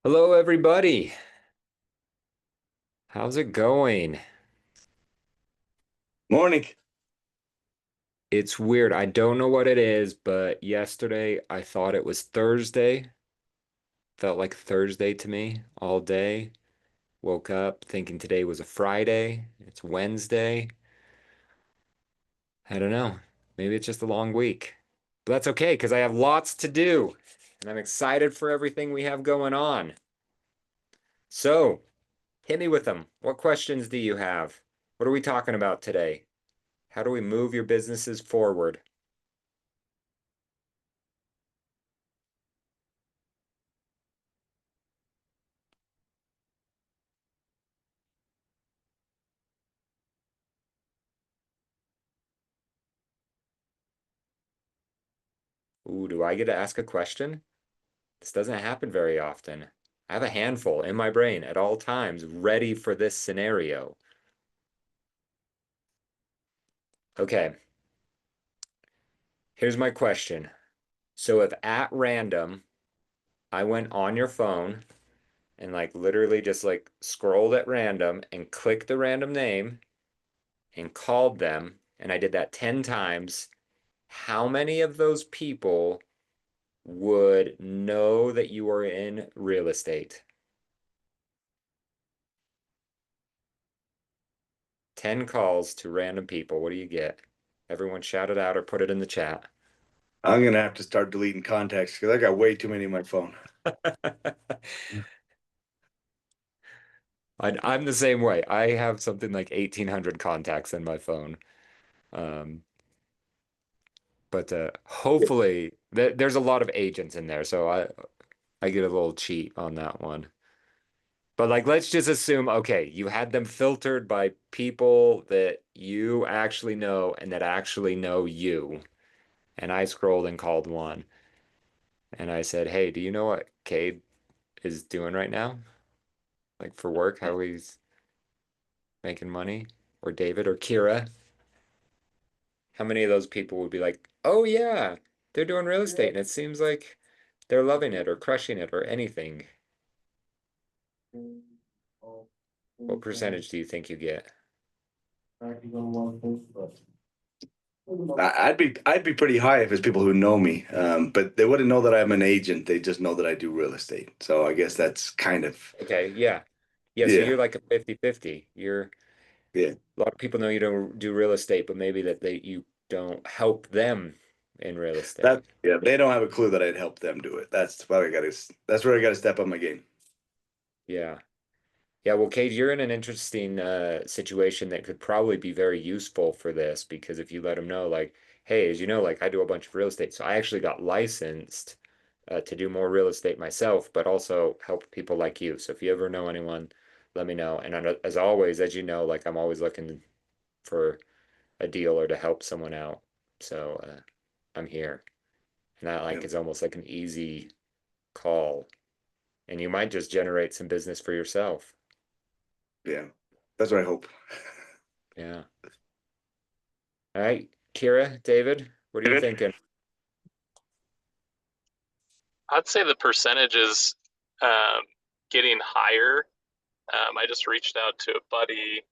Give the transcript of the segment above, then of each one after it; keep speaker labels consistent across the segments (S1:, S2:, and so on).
S1: Hello, everybody. How's it going?
S2: Morning.
S1: It's weird. I don't know what it is, but yesterday I thought it was Thursday. Felt like Thursday to me all day. Woke up thinking today was a Friday. It's Wednesday. I don't know. Maybe it's just a long week. But that's okay because I have lots to do and I'm excited for everything we have going on. So, hit me with them. What questions do you have? What are we talking about today? How do we move your businesses forward? Ooh, do I get to ask a question? This doesn't happen very often. I have a handful in my brain at all times ready for this scenario. Okay, here's my question. So if at random I went on your phone and like literally just like scrolled at random and clicked the random name and called them, and I did that 10 times, how many of those people would know that you are in real estate? 10 calls to random people. What do you get? Everyone shout it out or put it in the chat.
S2: I'm gonna have to start deleting contacts because I got way too many on my phone.
S1: I'm the same way. I have something like 1,800 contacts in my phone. Um, but hopefully there's a lot of agents in there, so I get a little cheat on that one. But like let's just assume, okay, you had them filtered by people that you actually know and that actually know you. And I scrolled and called one and I said, "Hey, do you know what Cade is doing right now? Like for work, how he's making money, or David or Kira." How many of those people would be like, "Oh yeah, they're doing real estate and it seems like they're loving it or crushing it or anything." What percentage do you think you get?
S2: I'd be pretty high if it's people who know me, but they wouldn't know that I'm an agent. They just know that I do real estate. So I guess that's kind of
S1: Okay, yeah. Yeah, so
S2: yeah,
S1: you're like a 50-50. You're
S2: yeah.
S1: a lot of people know you don't do real estate, but maybe that you don't help them in real
S2: That
S1: estate.
S2: yeah, they don't have a clue that I'd help them do it. That's what I got to. That's where I got to step up my game.
S1: Yeah. Yeah, well, Kate, you're in an interesting situation that could probably be very useful for this because if you let them know, like, hey, as you know, like I do a bunch of real estate, so I actually got licensed to do more real estate myself, but also help people like you. So if you ever know anyone, let me know. And as always, as you know, like I'm always looking for a deal or to help someone out. So I'm here, and that
S2: Yeah,
S1: like is almost like an easy call, and you might just generate some business for yourself.
S2: yeah. That's what I hope.
S1: Yeah. All right, Kira, David, what are you thinking?
S3: I'd say the percentage is um, getting higher. I just reached out to a buddy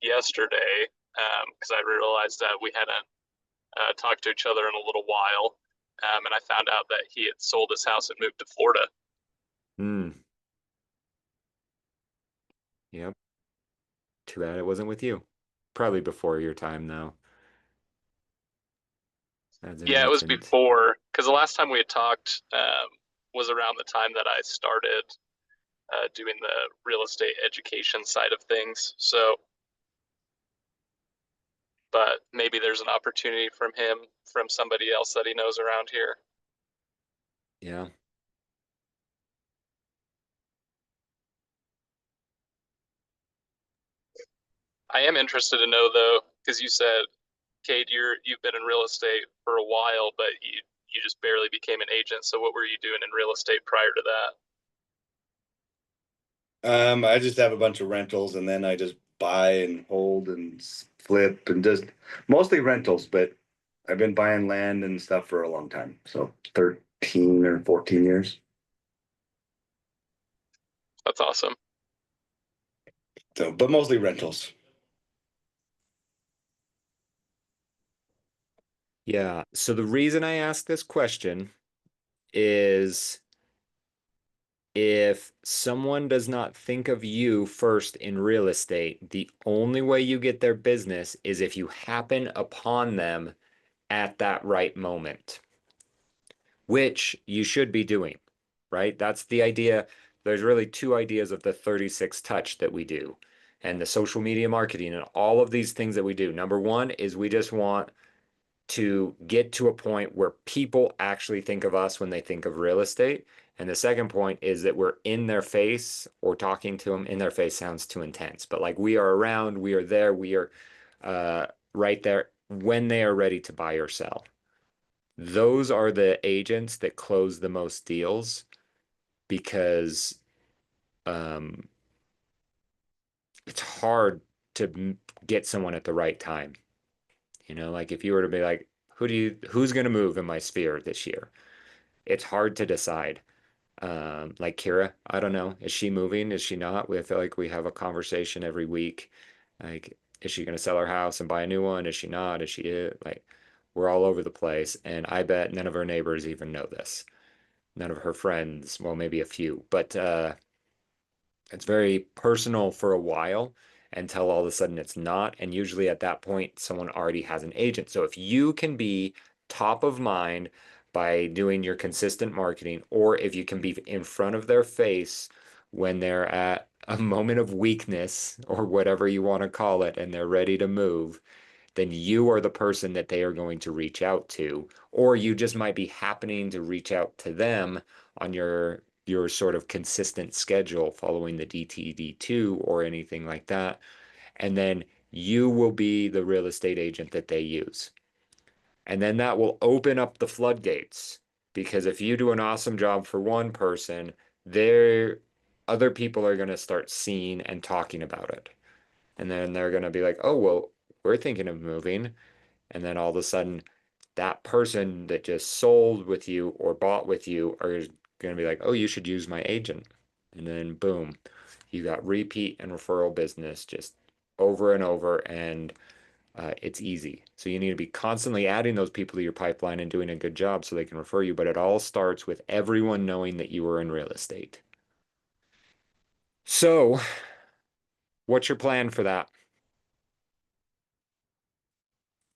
S3: yesterday because I realized that we hadn't talked to each other in a little while. And I found out that he had sold his house and moved to Florida.
S1: Hmm. Yep. Too bad it wasn't with you. Probably before your time, though, as an
S3: Yeah, it was
S1: agent.
S3: before, because the last time we had talked was around the time that I started doing the real estate education side of things. So, but maybe there's an opportunity from him, from somebody else that he knows around here.
S1: Yeah.
S3: I am interested to know though, because you said, Kate, you've been in real estate for a while, but you just barely became an agent. So what were you doing in real estate prior to that?
S2: I just have a bunch of rentals, and then I just buy and hold and flip and just mostly rentals. But I've been buying land and stuff for a long time, so 13 or 14 years.
S3: That's awesome.
S2: So, but mostly rentals.
S1: Yeah. So the reason I ask this question is if someone does not think of you first in real estate, the only way you get their business is if you happen upon them at that right moment, which you should be doing, right? That's the idea. There's really two ideas of the 36 touch that we do and the social media marketing and all of these things that we do. Number one is we just want to get to a point where people actually think of us when they think of real estate. And the second point is that we're in their face or talking to them in their face sounds too intense, but like we are around, we are there, we are right there when they are ready to buy or sell. Those are the agents that close the most deals because um, it's hard to get someone at the right time. You know, like if you were to be like, who's going to move in my sphere this year? It's hard to decide. Like Kira, I don't know. Is she moving? Is she not? We feel like we have a conversation every week. Like, is she going to sell her house and buy a new one? Is she not? Is she it? Like, we're all over the place. And I bet none of her neighbors even know this. None of her friends, well, maybe a few, but it's very personal for a while until all of a sudden it's not. And usually at that point, someone already has an agent. So if you can be top of mind by doing your consistent marketing, or if you can be in front of their face when they're at a moment of weakness or whatever you want to call it, and they're ready to move, then you are the person that they are going to reach out to, or you just might be happening to reach out to them on your sort of consistent schedule following the DTD2 or anything like that. And then you will be the real estate agent that they use. And then that will open up the floodgates because if you do an awesome job for one person, there other people are going to start seeing and talking about it. And then they're going to be like, "Oh, well, we're thinking of moving." And then all of a sudden, that person that just sold with you or bought with you are going to be like, oh, you should use my agent. And then boom, you got repeat and referral business just over and over. And it's easy. So you need to be constantly adding those people to your pipeline and doing a good job so they can refer you. But it all starts with everyone knowing that you are in real estate. So, what's your plan for that?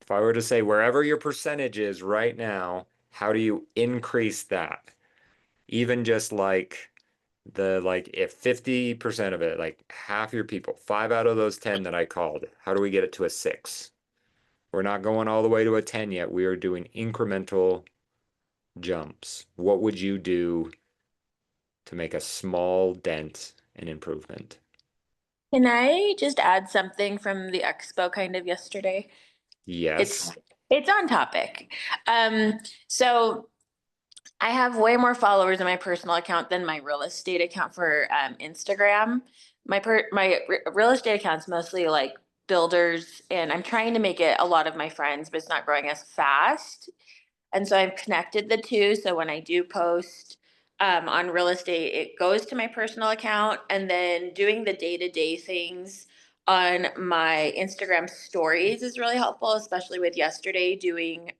S1: If I were to say wherever your percentage is right now, how do you increase that? Even just like if 50% of it, like half your people, five out of those 10 that I called, how do we get it to a six? We're not going all the way to a 10 yet. We are doing incremental jumps. What would you do to make a small dent and improvement?
S4: Can I just add something from the expo kind of yesterday? It's
S1: Yes.
S4: it's on topic. Um, so I have way more followers in my personal account than my real estate account for Instagram. My real estate account's mostly like builders, and I'm trying to make it a lot of my friends, but it's not growing as fast. And so I've connected the two. So when I do post on real estate, it goes to my personal account. And then doing the day to day things on my Instagram stories is really helpful, especially with yesterday doing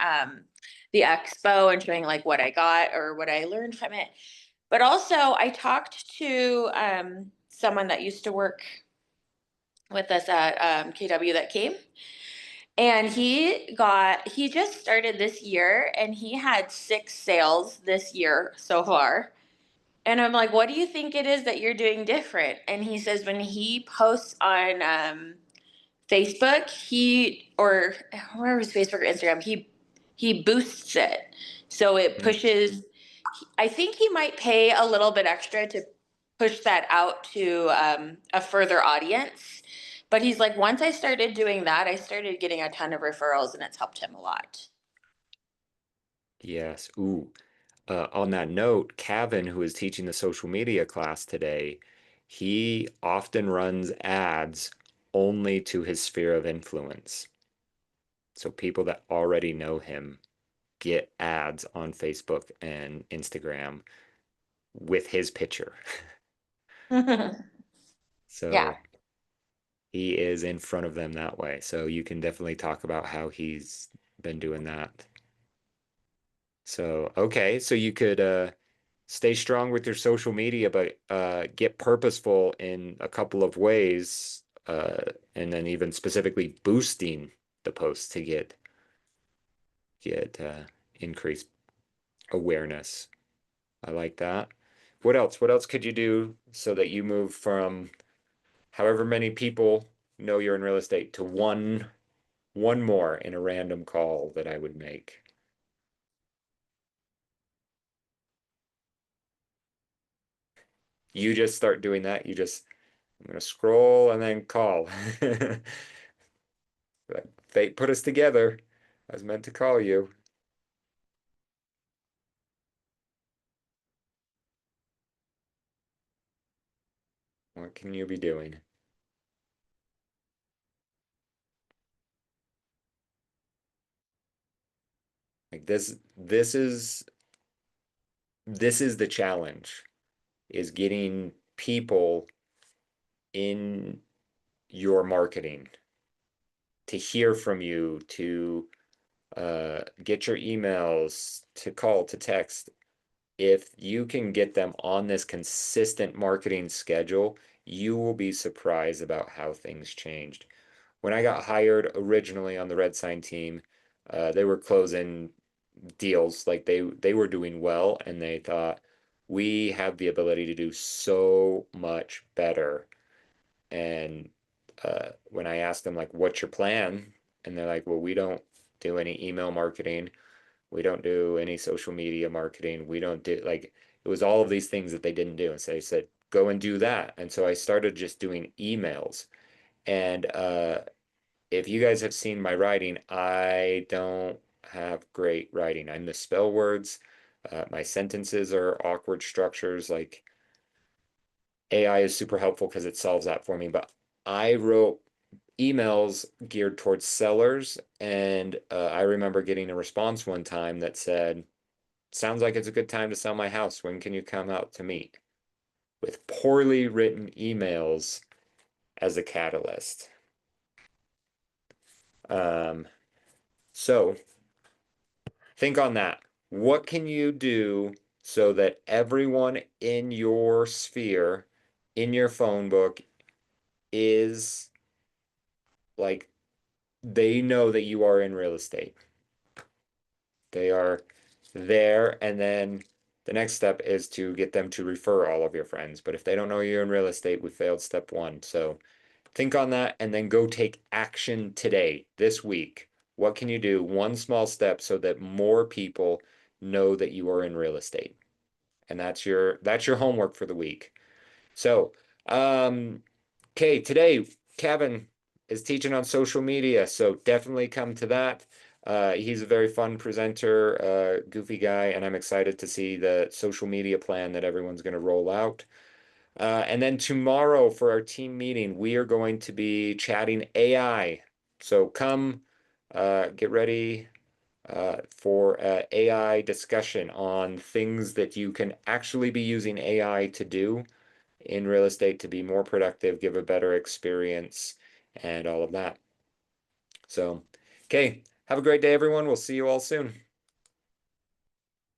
S4: the expo and showing like what I got or what I learned from it. But also, I talked to someone that used to work with us at KW that came, and he just started this year and he had 6 sales this year so far. And I'm like, what do you think it is that you're doing different? And he says when he posts on Facebook, or where was Facebook or Instagram, he boosts it. So it pushes, I think he might pay a little bit extra to push that out to a further audience. But he's like, once I started doing that, I started getting a ton of referrals and it's helped him a lot.
S1: Yes. Ooh. On that note, Kevin, who is teaching the social media class today, he often runs ads only to his sphere of influence. So people that already know him get ads on Facebook and Instagram with his picture. So
S4: Yeah.
S1: he is in front of them that way. So you can definitely talk about how he's been doing that. So, okay, so you could stay strong with your social media, but get purposeful in a couple of ways, and then even specifically boosting the posts to get increased awareness. I like that. What else? What else could you do so that you move from however many people know you're in real estate to one more in a random call that I would make? You just start doing that. I'm gonna scroll and then call. Like, fate put us together. I was meant to call you. What can you be doing? Like this is the challenge, is getting people in your marketing to hear from you, to get your emails, to call, to text. If you can get them on this consistent marketing schedule, you will be surprised about how things changed. When I got hired originally on the Red Sign team, they were closing deals, like they were doing well, and they thought we have the ability to do so much better. And when I asked them, like, what's your plan? And they're like, well, we don't do any email marketing. We don't do any social media marketing. We don't do, like, it was all of these things that they didn't do. And so they said, go and do that. And so I started just doing emails. And if you guys have seen my writing, I don't have great writing. I misspell words. My sentences are awkward structures. Like, AI is super helpful because it solves that for me. But I wrote emails geared towards sellers, and I remember getting a response one time that said, sounds like it's a good time to sell my house. When can you come out to meet? With poorly written emails as a catalyst. Um, so think on that. What can you do so that everyone in your sphere, in your phone book, is like, they know that you are in real estate? They are there, and then the next step is to get them to refer all of your friends. But if they don't know you're in real estate, we failed step one. So think on that and then go take action today, this week. What can you do? One small step so that more people know that you are in real estate. And that's your homework for the week. So, okay, today Kevin is teaching on social media, so definitely come to that. He's a very fun presenter, goofy guy, and I'm excited to see the social media plan that everyone's going to roll out. And then tomorrow for our team meeting, we are going to be chatting AI. So come, get ready for AI discussion on things that you can actually be using AI to do in real estate to be more productive, give a better experience, and all of that. So, okay, have a great day, everyone. We'll see you all soon.